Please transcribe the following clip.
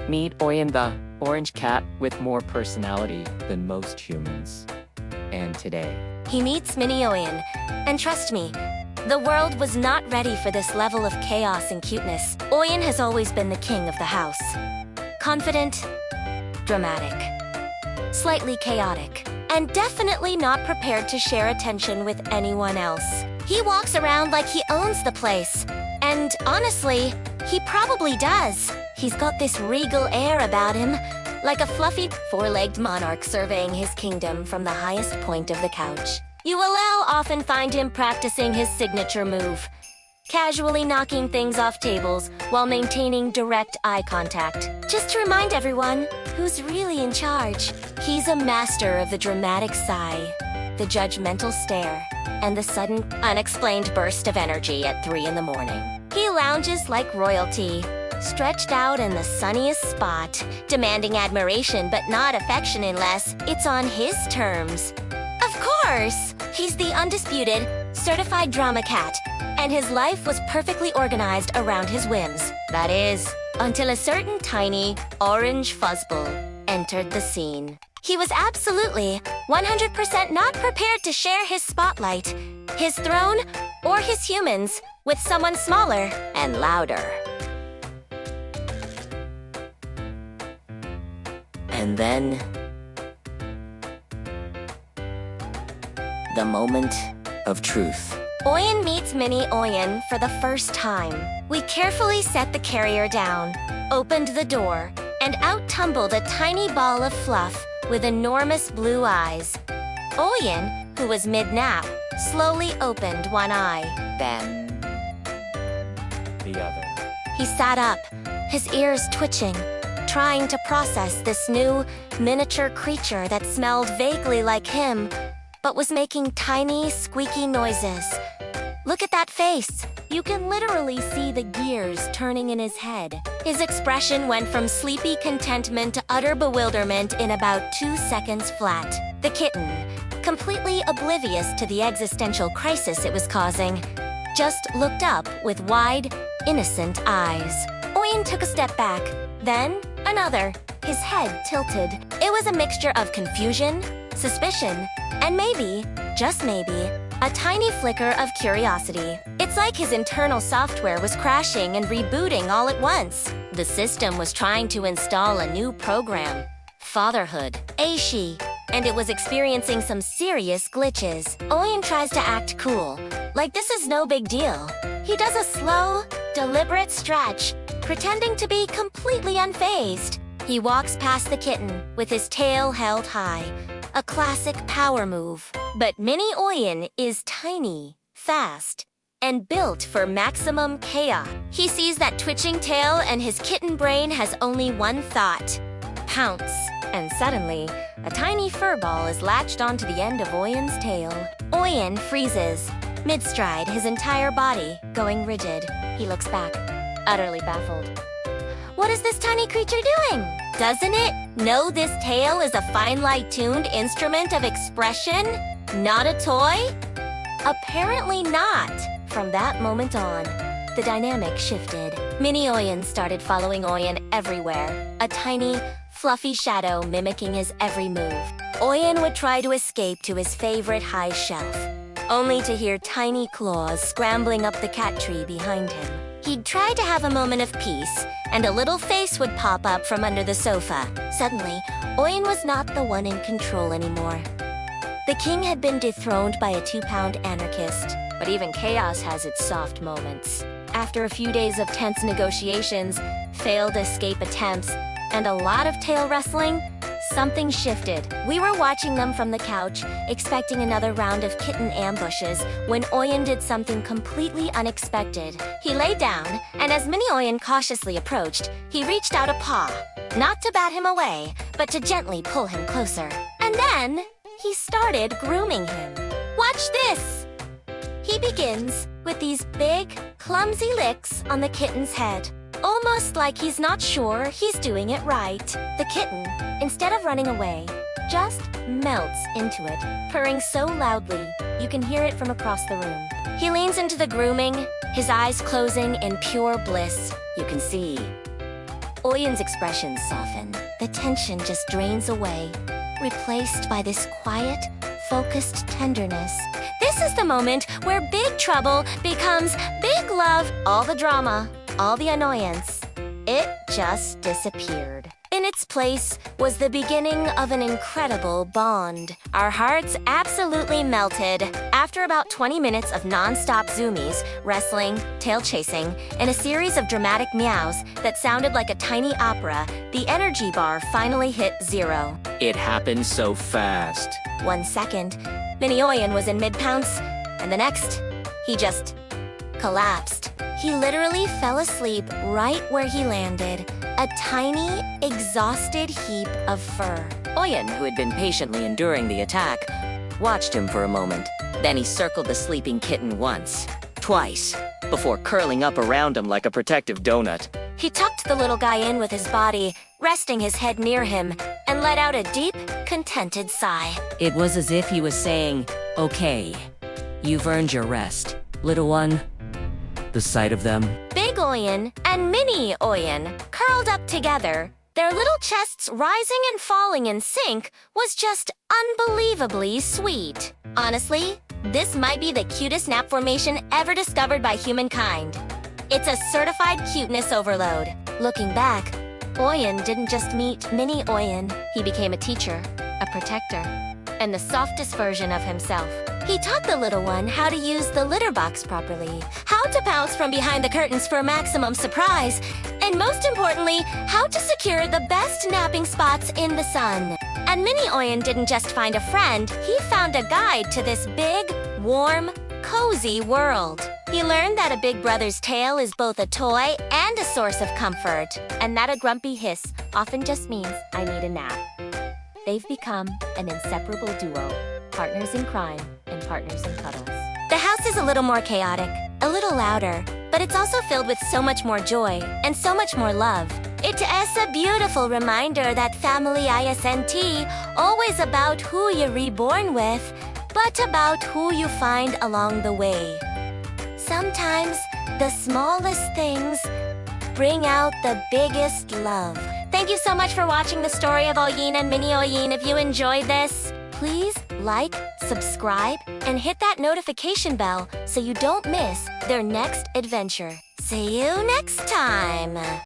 Meet Oyen, the orange cat with more personality than most humans. And today, He meets Mini Oyen, and trust me, the world was not ready for this level of chaos and cuteness. Oyen has always been the king of the house. Confident, dramatic, slightly chaotic, and definitely not prepared to share attention with anyone else. He walks around like he owns the place, and honestly, he probably does. He's got this regal air about him, like a fluffy, four-legged monarch surveying his kingdom from the highest point of the couch. You will now often find him practicing his signature move, casually knocking things off tables while maintaining direct eye contact. Just to remind everyone who's really in charge, he's a master of the dramatic sigh, the judgmental stare, and the sudden, unexplained burst of energy at 3 in the morning. He lounges like royalty, stretched out in the sunniest spot, demanding admiration but not affection unless it's on his terms. Of course! He's the undisputed, certified drama cat, and his life was perfectly organized around his whims. That is, until a certain tiny, orange fuzzball entered the scene. He was absolutely, 100% not prepared to share his spotlight, his throne, or his humans with someone smaller and louder. And then, the moment of truth. Oyen meets Mini Oyen for the first time. We carefully set the carrier down, opened the door, and out tumbled a tiny ball of fluff with enormous blue eyes. Oyen, who was mid-nap, slowly opened one eye. Then, the other. He sat up, his ears twitching, trying to process this new, miniature creature that smelled vaguely like him, but was making tiny, squeaky noises. Look at that face. You can literally see the gears turning in his head. His expression went from sleepy contentment to utter bewilderment in about 2 seconds flat. The kitten, completely oblivious to the existential crisis it was causing, just looked up with wide, innocent eyes. Oyen took a step back, then another, his head tilted. It was a mixture of confusion, suspicion, and maybe, just maybe, a tiny flicker of curiosity. It's like his internal software was crashing and rebooting all at once. The system was trying to install a new program, fatherhood, Aishi, and it was experiencing some serious glitches. Oyen tries to act cool, like this is no big deal. He does a slow, deliberate stretch, pretending to be completely unfazed. He walks past the kitten with his tail held high, a classic power move. But Mini Oyen is tiny, fast, and built for maximum chaos. He sees that twitching tail and his kitten brain has only one thought: pounce. And suddenly, a tiny fur ball is latched onto the end of Oyen's tail. Oyen freezes, mid-stride, his entire body going rigid. He looks back, utterly baffled. What is this tiny creature doing? Doesn't it know this tail is a finely tuned instrument of expression? Not a toy? Apparently not. From that moment on, the dynamic shifted. Mini Oyen started following Oyen everywhere, a tiny, fluffy shadow mimicking his every move. Oyen would try to escape to his favorite high shelf, only to hear tiny claws scrambling up the cat tree behind him. He'd try to have a moment of peace, and a little face would pop up from under the sofa. Suddenly, Oyen was not the one in control anymore. The king had been dethroned by a 2-pound anarchist, but even chaos has its soft moments. After a few days of tense negotiations, failed escape attempts, and a lot of tail wrestling, something shifted. We were watching them from the couch, expecting another round of kitten ambushes, when Oyen did something completely unexpected. He lay down, and as Mini Oyen cautiously approached, he reached out a paw, not to bat him away, but to gently pull him closer. And then, he started grooming him. Watch this! He begins with these big, clumsy licks on the kitten's head, almost like he's not sure he's doing it right. The kitten, instead of running away, just melts into it, purring so loudly you can hear it from across the room. He leans into the grooming, his eyes closing in pure bliss. You can see Oyen's expressions soften. The tension just drains away, replaced by this quiet, focused tenderness. This is the moment where big trouble becomes big love. All the drama, all the annoyance, it just disappeared. In its place was the beginning of an incredible bond. Our hearts absolutely melted. After about 20 minutes of non-stop zoomies, wrestling, tail chasing, and a series of dramatic meows that sounded like a tiny opera, the energy bar finally hit 0. It happened so fast. 1 second, Mini Oyen was in mid-pounce, and the next, he just collapsed. He literally fell asleep right where he landed, a tiny, exhausted heap of fur. Oyen, who had been patiently enduring the attack, watched him for a moment. Then he circled the sleeping kitten once, twice, before curling up around him like a protective donut. He tucked the little guy in with his body, resting his head near him, and let out a deep, contented sigh. It was as if he was saying, "Okay, you've earned your rest, little one." The sight of them, Big Oyen and Mini Oyen, curled up together, their little chests rising and falling in sync, was just unbelievably sweet. Honestly, this might be the cutest nap formation ever discovered by humankind. It's a certified cuteness overload. Looking back, Oyen didn't just meet Mini Oyen. He became a teacher, a protector, and the softest version of himself. He taught the little one how to use the litter box properly, how to pounce from behind the curtains for maximum surprise, and most importantly, how to secure the best napping spots in the sun. And Mini Oyen didn't just find a friend, he found a guide to this big, warm, cozy world. He learned that a big brother's tail is both a toy and a source of comfort, and that a grumpy hiss often just means I need a nap. They've become an inseparable duo, partners in crime and partners in cuddles. The house is a little more chaotic, a little louder, but it's also filled with so much more joy and so much more love. It is a beautiful reminder that family isn't always about who you're reborn with, but about who you find along the way. Sometimes the smallest things bring out the biggest love. Thank you so much for watching the story of Oyen and Mini Oyen. If you enjoyed this, please like, subscribe, and hit that notification bell so you don't miss their next adventure. See you next time!